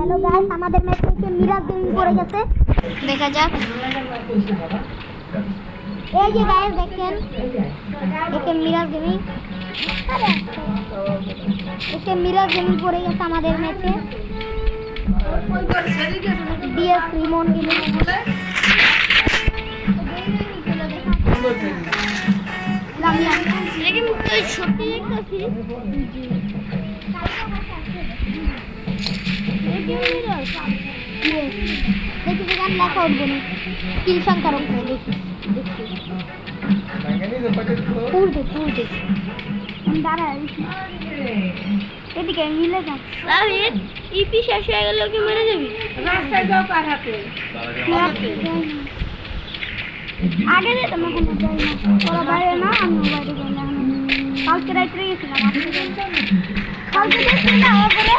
Hello guys, আমাদের match থেকে Miraj gaming পড়ে গেছে। দেখা যাক। এই যে গাইস দেখেন, একে মিরাজ গেমিং পড়ে গেছে আমাদের ম্যাচে। ডিএস রিমন গেমিং সত্যি দেখতেছি দেখি গান লেখা উঠবো না, কিল সংখ্যার উপরে দেখি দাঁড়া এদিকে মিলে যান। ইপি শেষ হয়ে গেল কি মেরে যাবি? রাস্তায় যাও কার হাতে আগে যেতাম, এখন যাই না। ওরা বাইরে না, আমি বাইরে যাই না। কালকে রাত্রে গেছিলাম, কালকে দেখছি না ওপরে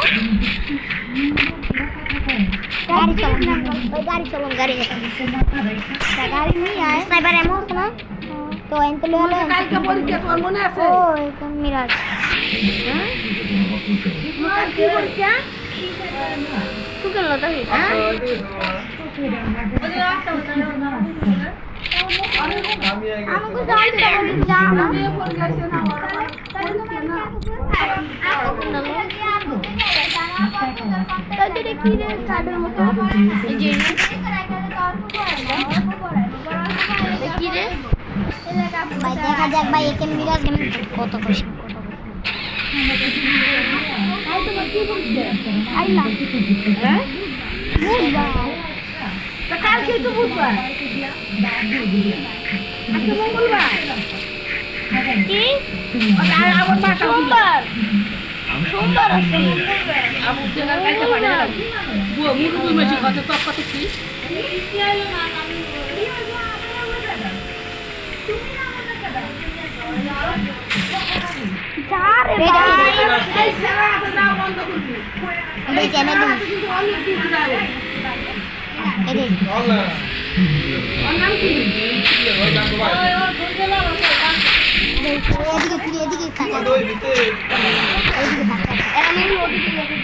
গাড়ি চলুন গাড়ি নিয়ে আয় স্নাইপার এমন না তো এনতে ললে কালকে পরীক্ষা তোর মনে আছে? ও এখন মিরাজ কালকে পরীক্ষা তুই কেন লতা হই আমাকে যাই তো যা আমি ফোন করছি না তাই কি রে কার্ডের মতো এই যে কি রে ভাই দেখা যাক ভাই একে মিরাজ গেমিং কত খুশি তাই তো কি বলছে আইলা হ্যাঁ বুঝবা কালকে তো বুঝবা আজকে মঙ্গলবার কি আর আবার সোমবার সোমবার আছে আবু জায়গার কাছে পারে বুয়া মুরু দুই মাসি কত তক কত কি চারে এই সারা না বন্ধ করবি এই চ্যানেল কিন্তু অনেক দূর যাবে এই আল্লাহ ওর নাম কি ওর নাম ভাই এদিকে তাকা ওই ভিতরে এদিকে তাকা এরা আমি ওদিকে গেছে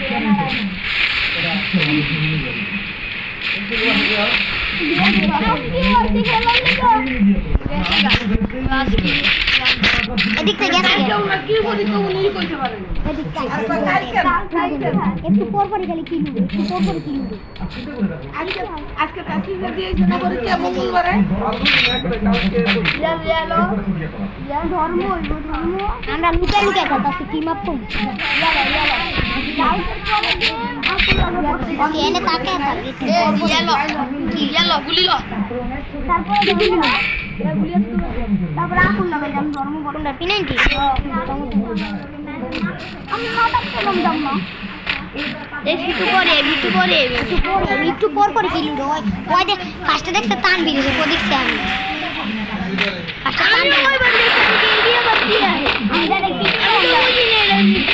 এদিক থেকে গেছে কি বলি তো উনি কইতে পারেন এদিক একটু পর পর গেলে কি লুবে একটু পর পর কি লুবে আজকে তাসির দিয়েছে না করে কি মঙ্গলবারে ইয়া ধর্ম আমরা লুকা লুকা কথা টিম আপ কম ওকে এনে তাকে ইয়েলো গুলি লো তারপরে গুলি লো তারপরে আগুন লাগাই আমি ধর্ম বড়টা পিনাইটি আমি মাথা কলম দাম না একটু পর করে কি লুডো ওই দেখ ফার্স্টে দেখছে টান বিরিছে কো দেখছে আমি ফার্স্টে টান ওই বন্ধে ইন্ডিয়া বাকি আছে আমি দেখি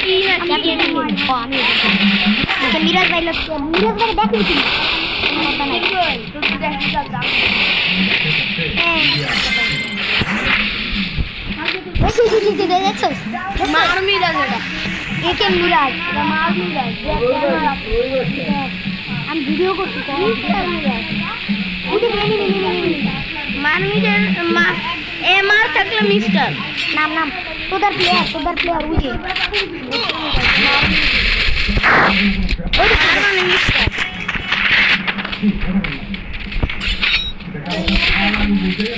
কি না চ্যাম্পিয়ন ও আমি তো মিরাজ ভাই লোক মিরাজ ভাই দেখলি কি তো তুই দেখি দাম এই দেখছো মার মিরাজ এটা একে মিরাজ এটা মার মিরাজ আমি ভিডিও করছি তো মিরাজ ওটা মার মিরাজ এ মার থাকলে মিস্টার নাম তোদের প্লেয়ার উঠে ওটা মানে মিস্টার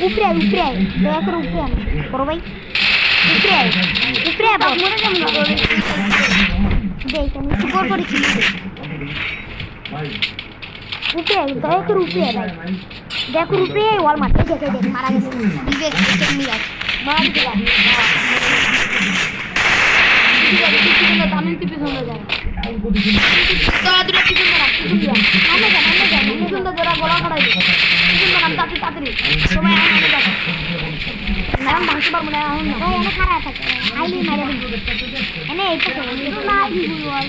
উপরে দেখো উপরে করো ভাই উপরে বাবা মরে যাম না দেখ আমি সুপার করেছি উপরে দেখো উপরে ভাই দেখো উপরে ওয়াল মারতে দেখে দেখ মারা গেছে ডিজে সিস্টেম নিয়ে মার দিলাম পিছনে দামি পিছনে যায় তাড়াতাড়ি পিছনে রাখ পিছনে আমরা যাই পিছনে জোড়া গলা করাই দে পিছনে নাম তাড়াতাড়ি সময় আমাদের যাবে নাম ভাঙতে পারবো না এখন না এনে খারাপ থাকে আইলি মারে এনে এই তো না আইলি বল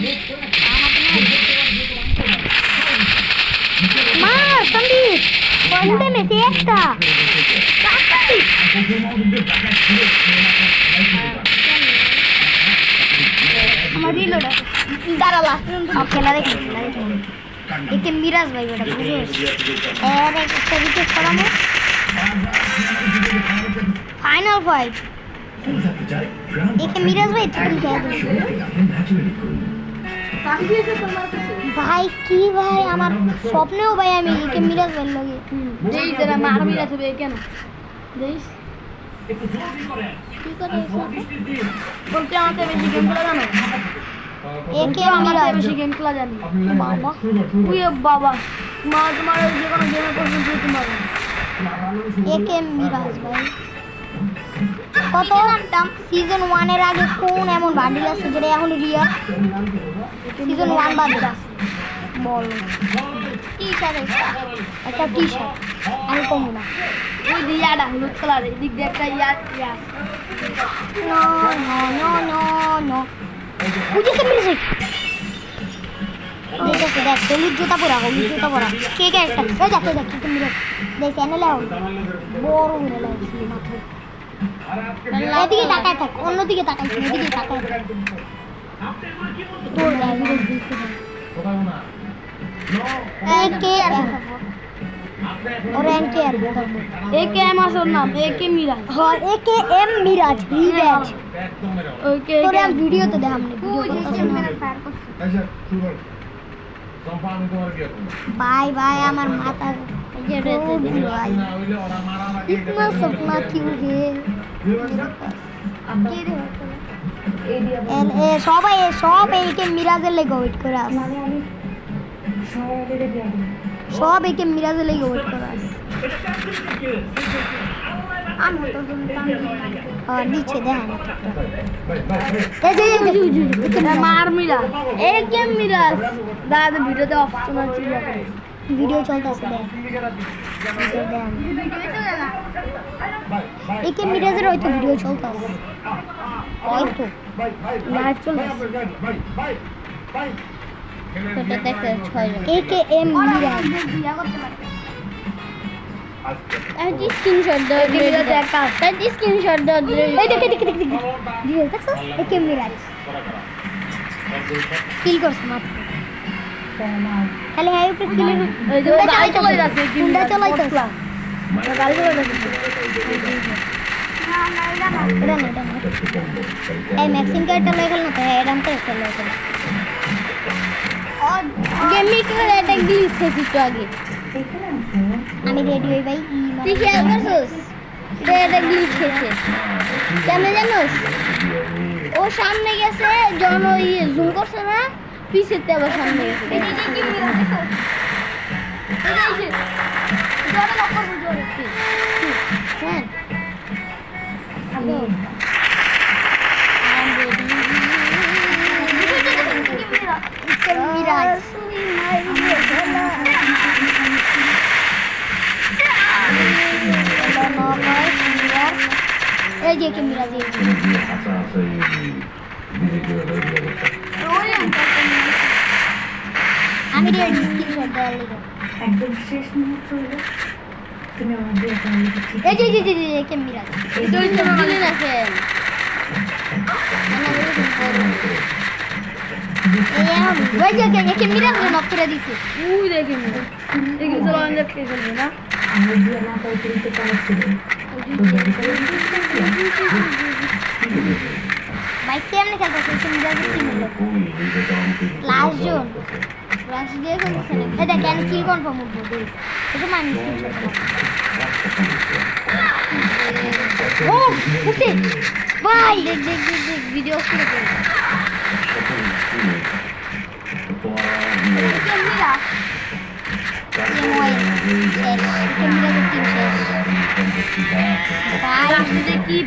মা সন্দীপ বন্ধে মেসে একটা তাড়াতাড়ি আমার রিলোড দাঁড়া লাস্ট খেলা দেখি একে মিরাজ ভাই বেটা বুঝছিস এর একটা রিকোয়েস্ট করামো ফাইনাল ফাইট একে মিরাজ ভাই তুই খেয়ে দে ভাই কি ভাই আমার স্বপ্নেও ভাই আমি একে মিরাজ ভাই লাগে যেই যারা মার মিরাজ হবে কেন দেখ কি করে বলতে আমাকে বেশি গেম খেলা জানো একে আমাকে মিরাজ বেশি গেম খেলা জানি বাবা উই বাবা মা তোমার যে কোনো গেমে পছন্দ তোমার একে মিরাজ ভাই কত সিজন 1 এর আগে কোন এমন বান্ডিল আছে যেটা এখন রিয়ার সিজন 1 বাদে বল টি-শার্ট একটা টি-শার্ট আমি কমু না ওই দিয়াটা হলুদ কালার এদিক দিয়ে একটা ইয়া আছে no no no no no বুঝেছে মিরাজ দেখেছে দেখ হলুদ জুতা পরা কে কে একটা ওই দেখো দেখ কি মিরাজ দেখ চ্যানেলে বড় করে লাগছে মাথায় এদিকে তাকায় থাক অন্যদিকে তাকাই এদিকে তাকায় থাক তোর ভিডিও দেখতে একে और एनके একে এম আসর নাম একে মিরাজ हां एके एम मिराज रिवेंज ওকে তোরে আমি ভিডিওতে দেখাম নি ভিডিও बाय बाय আমার মাথা ভাই इतना सपना क्यों है সবাই সব একে মিরাজের লেগে ওয়েট করে আছে সব একে মিরাজের লেগে ওয়েট করে আছে আমি তো নিচে দেখেন মার মিরাজ একে মিরাজ দাদা ভিডিওতে অপশন আছে ভিডিও চলতেছে দেখ একে মিরাজের হয়তো ভিডিও চলতেছে হয়তো লাইভ চলতেছে এটা দেখতে একে এম মিরাজ এই স্ক্রিনশট দাও মিরাজ একা এই স্ক্রিনশট দাও এই দেখ ভিডিও দেখছস একে মিরাজ কিল করছ মাত্র খালি হাই উপরে কিল এই যে গাড়ি চলে যাচ্ছে গুন্ডা চালাইতাছ গাড়ি চলে যাচ্ছে এটা না এই ম্যাক্সিম কার্ডটা লয়ে গেল না তো এরকম তো একটা লয়ে গেল গেমিং করে এটা গ্লিচ হয়েছে একটু আগে আমি রেডি হই ভাই তুই খেয়াল করছিস এটা গ্লিচ হয়েছে কেমন জানোস ও সামনে গেছে যখন ওই জুম করছে না পিছেতে আবার সামনে গেছে হ্যাঁ মিরাজ এই যে কি মিরাজ আমি রেডি স্ক্রিনশট দেওয়ার লিগে একদম শেষ মুহূর্ত হলো তুমি আমাদের এই যে কে মিরাজ তুই তো দিলি না কেন ওই যে কে মিরাজ নক করে দিছে উই দেখে নি দেখি তো অনেক খেলবে না আমার দিয়ে না তাই কিন্তু কাজ ছিল ভাই কেমনে খেলতেছে কে মিরাজ কি হলো লাস্ট জোন লাস্ট দিয়ে খেলতেছে এটা কেন কিল কনফার্ম হবে এটা মাইনাস ও উঠে ভাই দেখ ভিডিও করে দে কি